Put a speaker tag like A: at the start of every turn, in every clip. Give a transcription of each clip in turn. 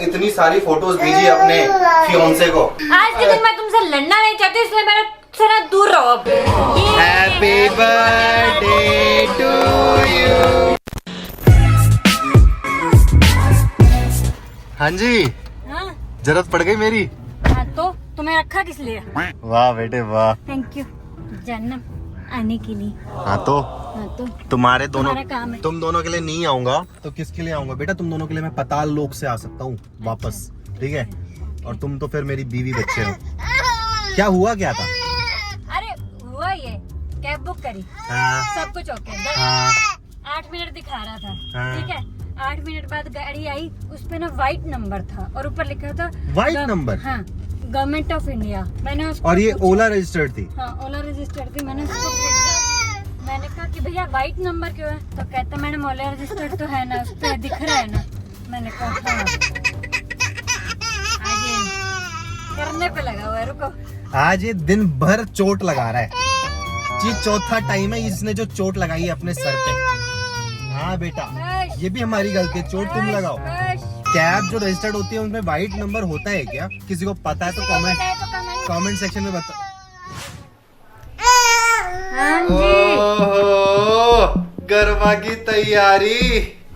A: इतनी सारी फोटोज भेजी अपने फियोंसे को।
B: आज के दिन मैं तुमसे लड़ना नहीं चाहती, इसलिए मेरे से ना दूर रहो अब।
A: Happy birthday to you. हाँ जी,
B: हाँ?
A: जरूरत पड़ गई मेरी।
B: हाँ, तो तुम्हें रखा किस लिए?
A: वाह बेटे वाह।
B: थैंक यू जन्नत आने के लिए।
A: हाँ तो तुम्हारे दोनों,
B: तुम्हारा काम है।
A: तुम दोनों के लिए नहीं आऊंगा तो किसके लिए आऊंगा बेटा? तुम दोनों के लिए मैं पाताल लोक से आ सकता हूँ वापस, ठीक है? और तुम तो फिर मेरी बीवी बच्चे हो। क्या हुआ क्या था?
B: अरे हुआ ये, कैब बुक करी,
A: हाँ,
B: सब कुछ ओके।
A: हाँ,
B: 8 मिनट दिखा रहा था,
A: हाँ।
B: ठीक है। 8 मिनट बाद गाड़ी आई, उस पे ना वाइट नंबर था और ऊपर लिखा था
A: वाइट नंबर?
B: हाँ, गवर्नमेंट ऑफ इंडिया। मैंने उसको
A: और ये
B: पूछा-
A: ओला रजिस्टर्ड थी?
B: हाँ, ओला रजिस्टर्ड थी। मैंने उसको पूछा, मैंने कहा कि भैया वाइट नंबर क्यों है? तो कहता मैडम ओला रजिस्टर्ड तो है ना, उस पे दिख रहा है ना। मैंने कहा हाँ। आज ये करने पे लगा हुआ है, रुको।
A: आज ये दिन भर चोट लगा रहा है जी। चौथा टाइम है इसने जो चोट लगाई है अपने सर पे। हाँ बेटा, ये भी हमारी गलती है, चोट तुम लगाओ।
B: बस,
A: कैब जो रजिस्टर्ड होती है उनमें वाइट नंबर होता है क्या? किसी को पता है तो कमेंट सेक्शन में बताओ।
B: हाँ जी,
A: गरबा की तैयारी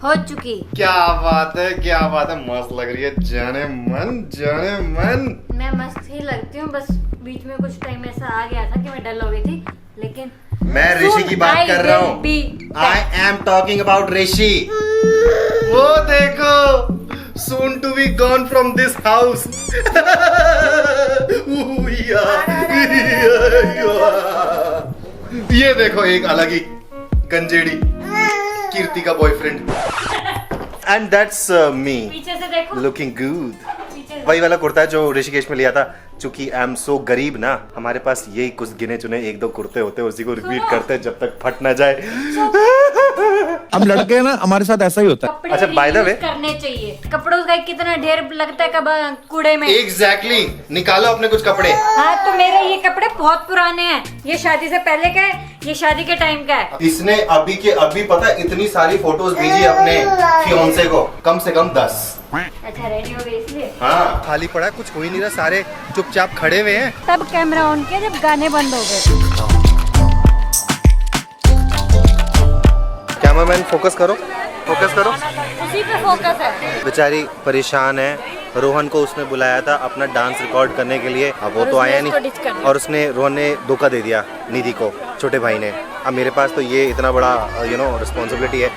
B: हो चुकी।
A: क्या बात है, क्या बात है, मस्त लग रही है। जाने मन, जाने मन।
B: मैं मस्त ही लगती हूँ, बस बीच में कुछ टाइम ऐसा आ गया था कि मैं डल हो गई थी, लेकिन
A: मैं ऋषि की बात कर रहा हूँ। आई एम टॉकिंग अबाउट ऋषि। वो देखो, soon to be gone from this house. ये देखो एक अलग ही गंजेड़ी कीर्ति का बॉयफ्रेंड। एंड दैट्स मी
B: पीछे से देखो,
A: लुकिंग गुड।
B: पीछे से।
A: वही वाला कुर्ता है जो ऋषिकेश में लिया था। चूंकि आई एम सो गरीब ना, हमारे पास यही कुछ गिने चुने 1-2 कुर्ते होते हैं, उसी को रिपीट करते हैं जब तक फट ना जाए।
C: हम लड़के हैं ना, हमारे साथ ऐसा ही होता है।
B: कपड़े
A: अच्छा, by the way-
B: reuse करने चाहिए। कपड़ों का कितना ढेर लगता है कब कूड़े में।
A: एग्जैक्टली, निकालो अपने कुछ कपड़े।
B: हाँ, तो मेरे ये कपड़े बहुत पुराने हैं। ये शादी से पहले का है, ये शादी के टाइम का है।
A: इसने अभी के अभी पता है इतनी सारी फोटोज भेजी अपने फियोंसे को, कम से कम 10।
B: अच्छा, रेडी हो गई इसलिए।
A: हाँ, खाली पड़ा है, कुछ हो ही नहीं रहा, सारे चुपचाप खड़े हुए हैं।
B: तब कैमरा ऑन किया जब गाने बंद हो गए।
A: कैमरामैन फोकस करो, फोकस करो।
B: उसी पे फोकस है।
A: बेचारी परेशान है। रोहन को उसने बुलाया था अपना डांस रिकॉर्ड करने के लिए, अब वो
B: और
A: तो
B: उसने
A: आया
B: उसको ditch कर
A: नहीं।
B: दिया।
A: और उसने, रोहन ने धोखा दे दिया निधि को, छोटे भाई ने। अब मेरे पास तो ये इतना बड़ा रिस्पॉन्सिबिलिटी है।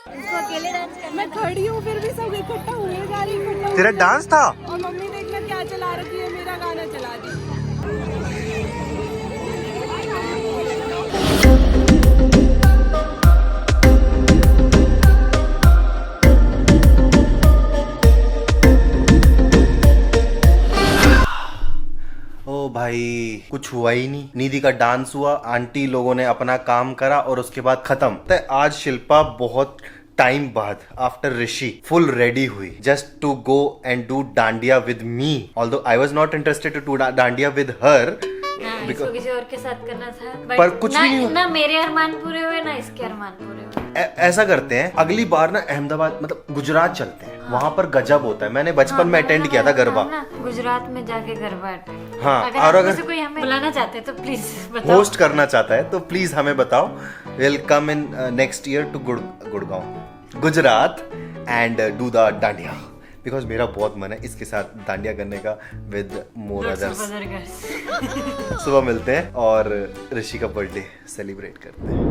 B: इसको अकेले डांस करना।
D: मैं खड़ी हूँ फिर भी सब इकट्ठा हुए जा रही इकट्ठा
A: तेरा डांस था?
D: और मम्मी देखना क्या चला रखी है, मेरा गाना चला दी।
A: ओ भाई, कुछ हुआ ही नहीं। निधि का डांस हुआ, आंटी लोगों ने अपना काम करा और उसके बाद खत्म। तो आज शिल्पा बहुत टाइम बाद आफ्टर ऋषि फुल रेडी हुई just to go and do dandiya with me. Although I was not interested to do dandiya with her.
B: हाँ, इसको किसी और के साथ करना था,
A: पर कुछ भी नहीं हुआ।
B: ना मेरे अरमान पूरे हुए ना इसके अरमान पूरे हुए।
A: ऐसा करते हैं, अगली बार ना अहमदाबाद मतलब गुजरात चलते हैं, वहां पर गजब होता है। मैंने बचपन में अटेंड किया था गरबा।
B: हम ना गुजरात में जाके गरबा अटेंड।
A: हाँ,
B: और
A: अगर
B: आप में से कोई हमें बुलाना चाहते हैं तो प्लीज बताओ।
A: होस्ट करना चाहता है तो प्लीज हमें बताओ। Will come in next year to Gurgaon, Gujarat and do the dandiya, because मेरा बहुत मन है इसके साथ डांडिया करने का विद मोर अदर्स। सुबह मिलते हैं और ऋषि का बर्थडे सेलिब्रेट करते हैं।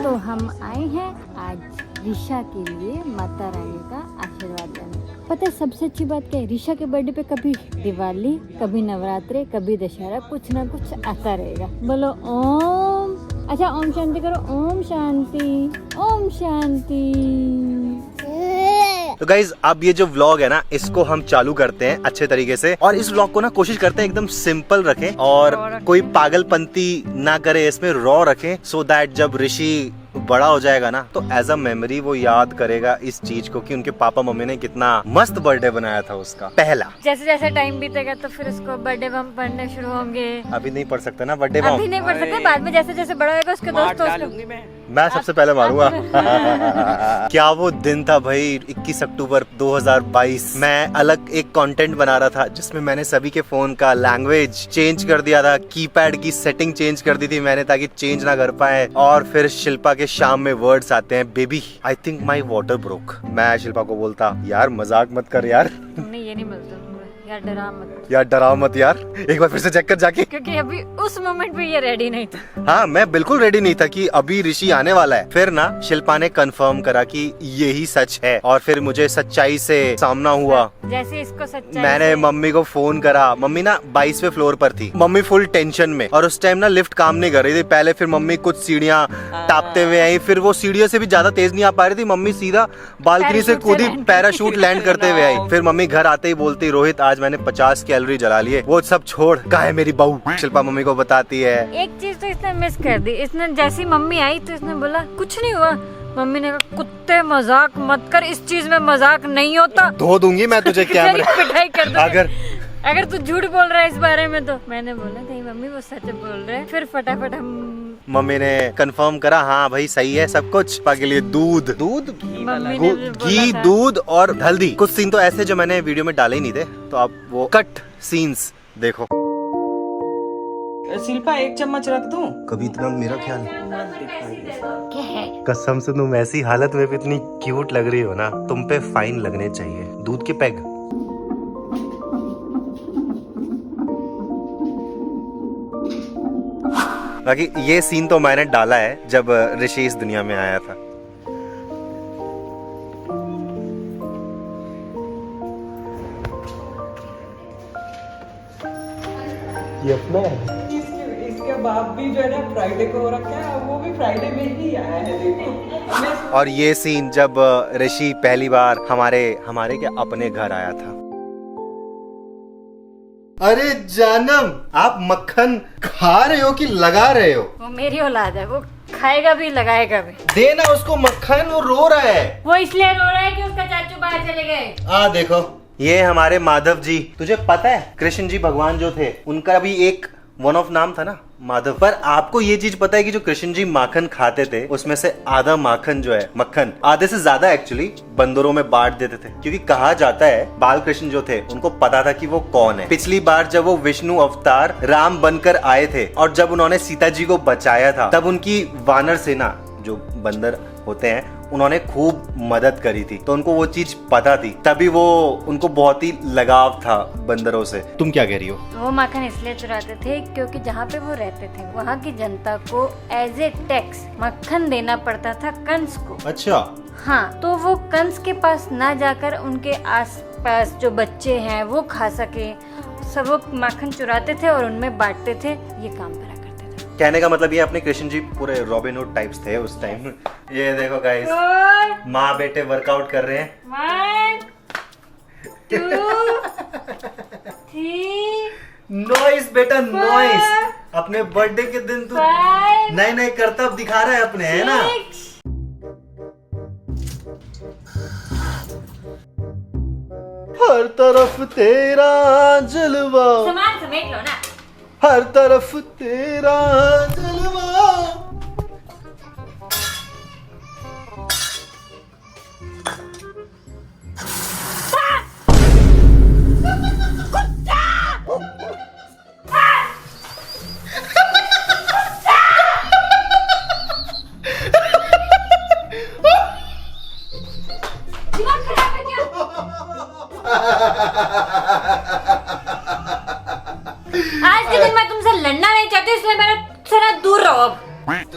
B: तो हम आए हैं आज ऋषा के लिए माता रानी का आशीर्वाद लेने। पता है सबसे अच्छी बात क्या है? ऋषा के बर्थडे पे कभी दिवाली, कभी नवरात्रे, कभी दशहरा, कुछ ना कुछ आता रहेगा। बोलो ओम। अच्छा, ओम शांति करो। ओम शांति, ओम शांति।
A: तो गाइज अब ये जो व्लॉग है ना, इसको हम चालू करते हैं अच्छे तरीके से, और इस व्लॉग को ना कोशिश करते हैं एकदम सिंपल रखें और कोई पागलपंती ना करे, इसमें रॉ रखें, सो दैट जब ऋषि बड़ा हो जाएगा ना तो एज अ मेमोरी वो याद करेगा इस चीज को कि उनके पापा मम्मी ने कितना मस्त बर्थडे बनाया था उसका पहला।
B: जैसे जैसे टाइम बीतेगा तो फिर उसको बर्थडे बम पढ़ने शुरू होंगे।
A: अभी नहीं पढ़ सकते ना बर्थडे
B: अभी
A: बम,
B: नहीं पढ़ सकते, बाद में जैसे जैसे बड़ा होगा उसके दोस्त
A: मैं सबसे पहले मारूंगा। क्या वो दिन था भाई, 21 अक्टूबर 2022। मैं अलग एक कंटेंट बना रहा था जिसमें मैंने सभी के फोन का लैंग्वेज चेंज कर दिया था, कीपैड की सेटिंग चेंज कर दी थी मैंने ताकि चेंज ना कर पाए। और फिर शिल्पा के शाम में वर्ड्स आते हैं, baby I think my water broke. मैं शिल्पा को बोलता, यार मजाक मत कर यार।
B: नहीं ये नहीं बोलते यार, डरा मत
A: यार डराओ मत यार, एक बार फिर से चेक कर जाके,
B: क्योंकि अभी उस मोमेंट पे ये रेडी नहीं था।
A: हाँ मैं बिल्कुल रेडी नहीं था कि अभी ऋषि आने वाला है। फिर ना शिल्पा ने कंफर्म करा कि यही सच है, और फिर मुझे सच्चाई से सामना हुआ।
B: जैसे इसको सच्चाई
A: मैंने
B: से...
A: मम्मी को फोन करा। मम्मी ना 22वें फ्लोर पर थी, मम्मी फुल टेंशन में, और उस टाइम ना लिफ्ट काम नहीं कर रही थी पहले। फिर मम्मी कुछ सीढ़ियाँ टापते हुए आई, फिर वो सीढ़ियों से भी ज्यादा तेज नहीं आ पा रही थी, मम्मी सीधा बालकनी से कूदी, पैराशूट लैंड करते हुए आई। फिर मम्मी घर आते ही बोलती, रोहित आज मैंने 50 कैलोरी जला लिए। वो सब छोड़, कहाँ है मेरी बहू। शिल्पा मम्मी को बताती है।
B: एक चीज तो इसने मिस कर दी, इसने जैसी मम्मी आई तो इसने बोला कुछ नहीं हुआ। मम्मी ने कहा कुत्ते मजाक मत कर, इस चीज में मजाक नहीं होता,
A: धो दूंगी मैं तुझे कैमरे
B: पिटाई कर दूंगी
A: अगर
B: तू झूठ बोल रहा है इस बारे में। तो मैंने बोला नहीं मम्मी वो सच बोल रहे हैं। फिर फटाफट हम
A: मम्मी ने कंफर्म करा, हाँ भाई सही है सब कुछ। पापा के लिए दूध
B: मम्मी ने भी बोला
A: घी
B: था।
A: दूध और हल्दी। कुछ सीन तो ऐसे जो मैंने वीडियो में डाले ही नहीं थे, तो आप वो कट सीन्स देखो।
E: शिल्पा एक चम्मच रख दूं?
A: कभी इतना मेरा ख्याल
E: मत दिखाइए।
B: क्या है?
A: कसम से तुम ऐसी हालत में भी इतनी क्यूट लग रही हो ना, तुम पे फाइन लगने चाहिए। दूध के पैग। बाकी ये सीन तो मैंने डाला है जब ऋषि इस दुनिया में आया था। ये अपना है।
E: इसके बाप भी जो है ना फ्राइडे को हो रखा है, वो भी फ्राइडे में ही आया है देखो।
A: और ये सीन जब ऋषि पहली बार हमारे क्या अपने घर आया था। अरे जानम, आप मक्खन खा रहे हो कि लगा रहे हो?
B: वो मेरी औलाद है, वो खाएगा भी लगाएगा भी।
A: देना उसको मक्खन, वो रो रहा है।
B: वो इसलिए रो रहा है कि उसका चाचू बाहर चले गए।
A: देखो ये हमारे माधव जी। तुझे पता है कृष्ण जी भगवान जो थे उनका भी एक वन ऑफ नाम था ना माधव। पर आपको ये चीज पता है कि जो कृष्ण जी माखन खाते थे उसमें से आधा माखन जो है, मक्खन आधे से ज्यादा एक्चुअली बंदरों में बांट देते थे, क्योंकि कहा जाता है बाल कृष्ण जो थे उनको पता था कि वो कौन है। पिछली बार जब वो विष्णु अवतार राम बनकर आए थे और जब उन्होंने सीता जी को बचाया था, तब उनकी वानर सेना जो बंदर होते हैं उन्होंने खूब मदद करी थी, तो उनको वो चीज पता थी, तभी वो उनको बहुत ही लगाव था बंदरों से। तुम क्या कह रही हो?
B: वो माखन इसलिए चुराते थे क्योंकि जहाँ पे वो रहते थे वहाँ की जनता को एज ए टैक्स मक्खन देना पड़ता था कंस को।
A: अच्छा।
B: हाँ, तो वो कंस के पास ना जाकर उनके आसपास जो बच्चे हैं वो खा सके, सब वो माखन चुराते थे और उनमें बांटते थे, ये काम करा करते थे।
A: कहने का मतलब ये अपने कृष्ण जी पूरे रॉबिन हुड टाइप्स थे उस टाइम। ये देखो गाइस, माँ बेटे वर्कआउट कर रहे हैं।
B: 1 2 3
A: नॉइस बेटा नॉइस। अपने बर्थडे के दिन तू नए नए करतब दिखा रहा है अपने, है ना? हर तरफ तेरा जलवा,
B: सामान समेट लो ना।
A: हर तरफ तेरा जलवा।
B: आज के दिन मैं तुमसे लड़ना नहीं चाहती, इसलिए मेरे से ना दूर रहो। अब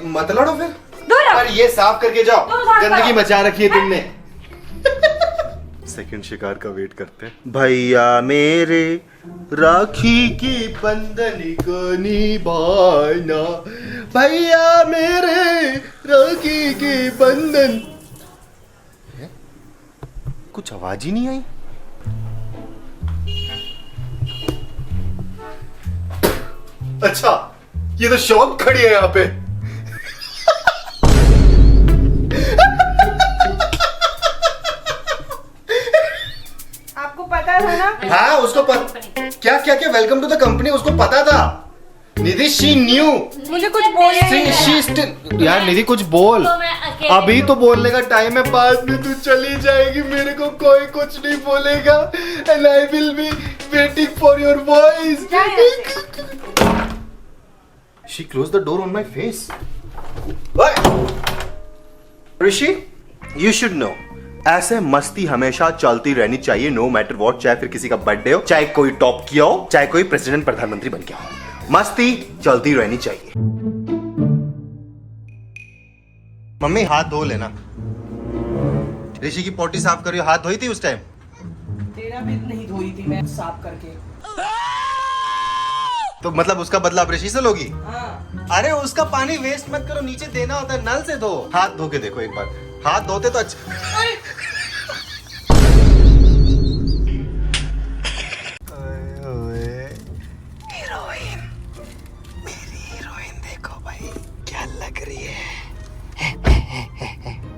A: मत लड़ो फिर,
B: दूर रहो।
A: और ये साफ करके जाओ,
B: तुम साफ
A: गंदगी
B: करो।
A: मचा रखी है तुमने। सेकंड शिकार का वेट करते हैं। भैया मेरे राखी की बंधन को निभाना, भैया मेरे राखी की बंधन। कुछ आवाज ही नहीं आई। अच्छा, ये तो शॉप खड़ी है यहाँ पे।
D: आपको पता था ना?
A: हाँ, उसको क्या क्या क्या वेलकम टू द कंपनी उसको पता था। निधि शी न्यू।
D: मुझे कुछ बोले
A: यार निधि कुछ बोल,
B: तो मैं अकेले
A: अभी तो बोलने का टाइम है, बाद में तू चली जाएगी, मेरे को कोई कुछ नहीं बोलेगा and I will be waiting for your voice. She close the door on my face. Rishi, you should know, ऐसे मस्ती हमेशा चलती रहनी चाहिए, नो मैटर व्हाट। चाहे फिर किसी का बर्थडे हो, चाहे कोई टॉप किया हो, चाहे कोई प्रेसिडेंट प्रधानमंत्री बन गया हो, मस्ती चलती रहनी चाहिए। मम्मी हाथ धो लेना। ऋषि की पोटी साफ करियो, हाथ धोई थी उस टाइम?
E: तेरा भी नहीं धोई थी मैं साफ करके।
A: तो मतलब उसका बदला आप ऋषि से लोगी?
E: हाँ।
A: अरे उसका पानी वेस्ट मत करो, नीचे देना होता है, नल से धो। हाथ धो के देखो एक बार, हाथ धोते तो अच्छा। हीरोइन, मेरी हीरोइन देखो भाई, क्या लग रही है।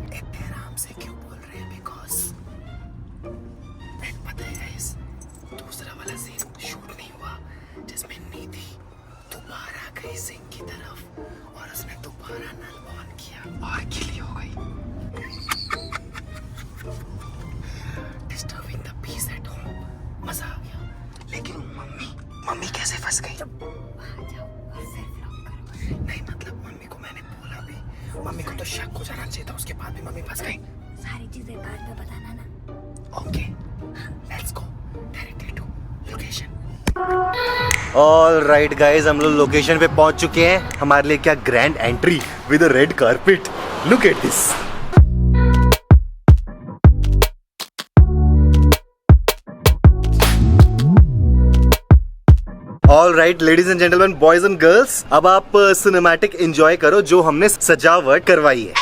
A: इतने आराम से क्यों बोल रहे हैं? बिकॉज पता है गाइस, दूसरा वाला सीन शूट नहीं हुआ जिसमें निधि दोबारा गई सिंह की तरफ और उसने दोबारा नल ऑन किया और गिली हो गई। Disturbing the peace at home. मजा आ गया, लेकिन मम्मी कैसे फंस गई? नहीं मतलब मम्मी को मैंने बोला भी, मम्मी को तो शक हो जाना चाहिए था, उसके बाद भी मम्मी फंस गई।
B: सारी चीजें बाद में बताना ना।
A: Okay, let's go directly to location. All right guys, हम लोग लोकेशन पे पहुंच चुके हैं। हमारे लिए क्या grand entry with a red carpet, look at this. All right ladies and gentleman, boys and girls, अब आप सिनेमैटिक एंजॉय करो जो हमने सजावट करवाई है।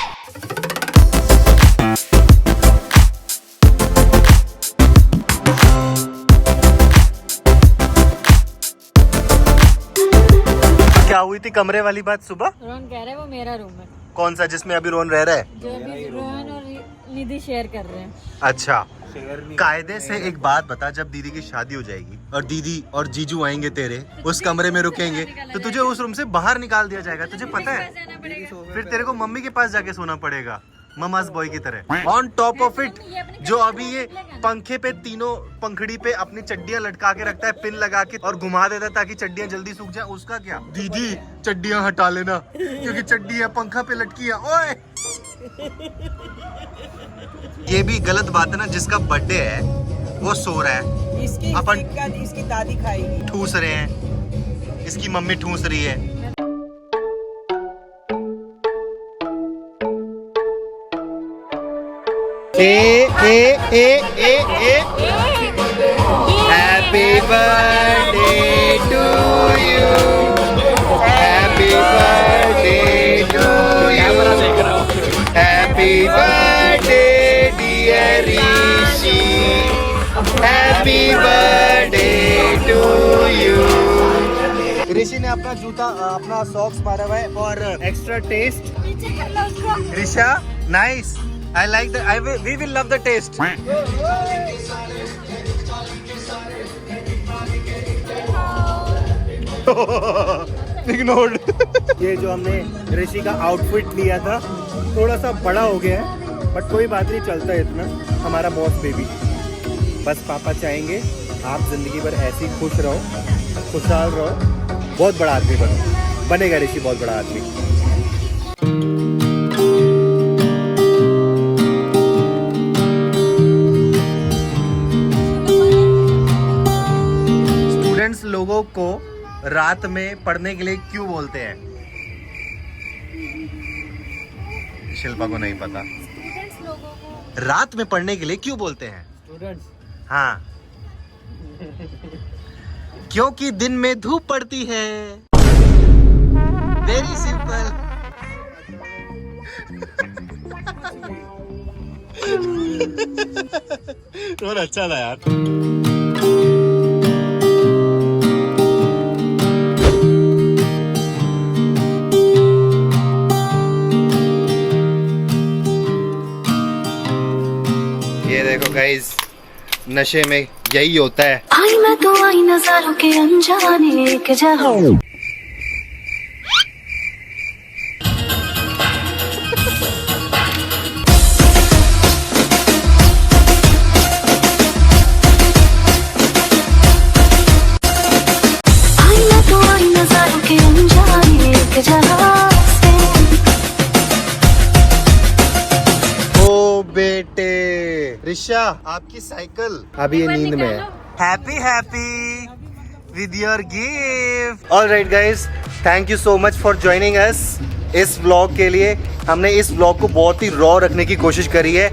A: क्या हुई थी कमरे वाली बात सुबह?
B: रोहन कह रहे हैं वो मेरा रूम है,
A: कौन सा जिसमें अभी रोहन रह रहा है?
B: जो अभी रोहन और निधि शेयर कर रहे हैं।
A: अच्छा, कायदे से एक बात बता, जब दीदी की शादी हो जाएगी और दीदी और जीजू आएंगे तेरे उस कमरे में रुकेंगे तो तुझे उस रूम से बाहर निकाल दिया जाएगा, तुझे पता है? फिर तेरे को मम्मी के पास जाके सोना पड़ेगा, ममाज बॉय की तरह। ऑन टॉप ऑफ इट, जो अभी ये पंखे पे तीनों पंखड़ी पे अपनी चड्डियां लटका के रखता है, पिन लगा के और घुमा देता है ताकि चड्डियां जल्दी सूख जाए, उसका क्या? दीदी चड्डियां हटा लेना क्योंकि चड्डियां पंखा पे लटकी है। ओए ये भी गलत बात है ना, जिसका बर्थडे है वो सो रहा है,
E: इसकी इसकी दादी खाएगी,
A: ठूस रहे हैं, इसकी मम्मी ठूस रही है। Happy birthday to you, happy birthday to you, happy birthday dear Rishi, happy birthday to you. Rishi ने अपना जूता अपना सॉक्स मारा हुआ है और एक्स्ट्रा टेस्ट। ऋषा nice, I like the, we will love the taste. Ignored.
F: ये जो हमने ऋषि का आउटफिट लिया था थोड़ा सा बड़ा हो गया है, बट कोई बात नहीं, चलता है इतना, हमारा बॉस बेबी। बस पापा चाहेंगे आप जिंदगी भर ऐसे ही खुश रहो, खुशहाल रहो, बहुत बड़ा आदमी बनो, बनेगा ऋषि बहुत बड़ा आदमी।
A: स्टूडेंट्स लोगों को रात में पढ़ने के लिए क्यों बोलते हैं? शिल्पा को नहीं पता।
B: स्टूडेंट्स लोगों को
A: रात में पढ़ने के लिए क्यों बोलते हैं?
F: स्टूडेंट्स,
A: हाँ, क्योंकि दिन में धूप पड़ती है। Very simple.
F: रोल अच्छा था यार।
A: ये देखो गाइस, नशे में यही होता है।
G: आई मैं तो आई नजारों के अनजाने एक जहां। आई मैं तो आई नजारों के अनजाने एक जहां से।
A: ओ बेटे, ऋषा आपकी साइकिल अभी ये नींद में है। Happy happy with your gift. Alright guys, thank you so much for joining us इस व्लॉग के लिए। हमने इस व्लॉग को बहुत ही रॉ रखने की कोशिश करी है,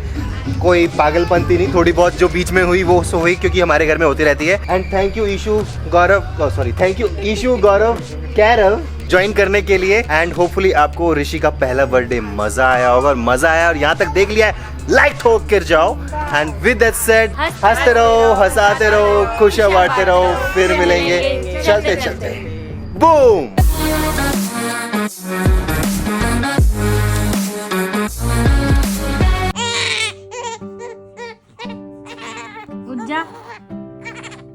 A: कोई पागलपंती नहीं, थोड़ी बहुत जो बीच में हुई वो सो हुई, क्योंकि हमारे घर में होती रहती है। And thank you Ishu Gaurav, sorry thank you Ishu Gaurav Carol join करने के लिए। एंड होपफुली आपको ऋषि का पहला बर्थडे मजा आया होगा, और मजा आया और यहाँ तक देख लिया है, लाइक ठोक कर जाओ। एंड विद दैट सेड, हंसते रहो, हंसाते रहो, खुशियां बांटते रहो, फिर मिलेंगे चलते चलते। बूम।
B: उज्जा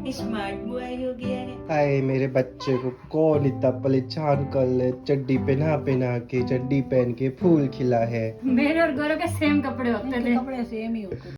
E: स्मार्ट बॉय हो गया है।
F: आए मेरे बच्चे को कौन इतना परेशान कर ले, चड्डी पहना पहना के, चड्डी पहन के फूल खिला है।
B: मेरे और गौरव के सेम कपड़े होते थे।
E: कपड़े सेम ही होते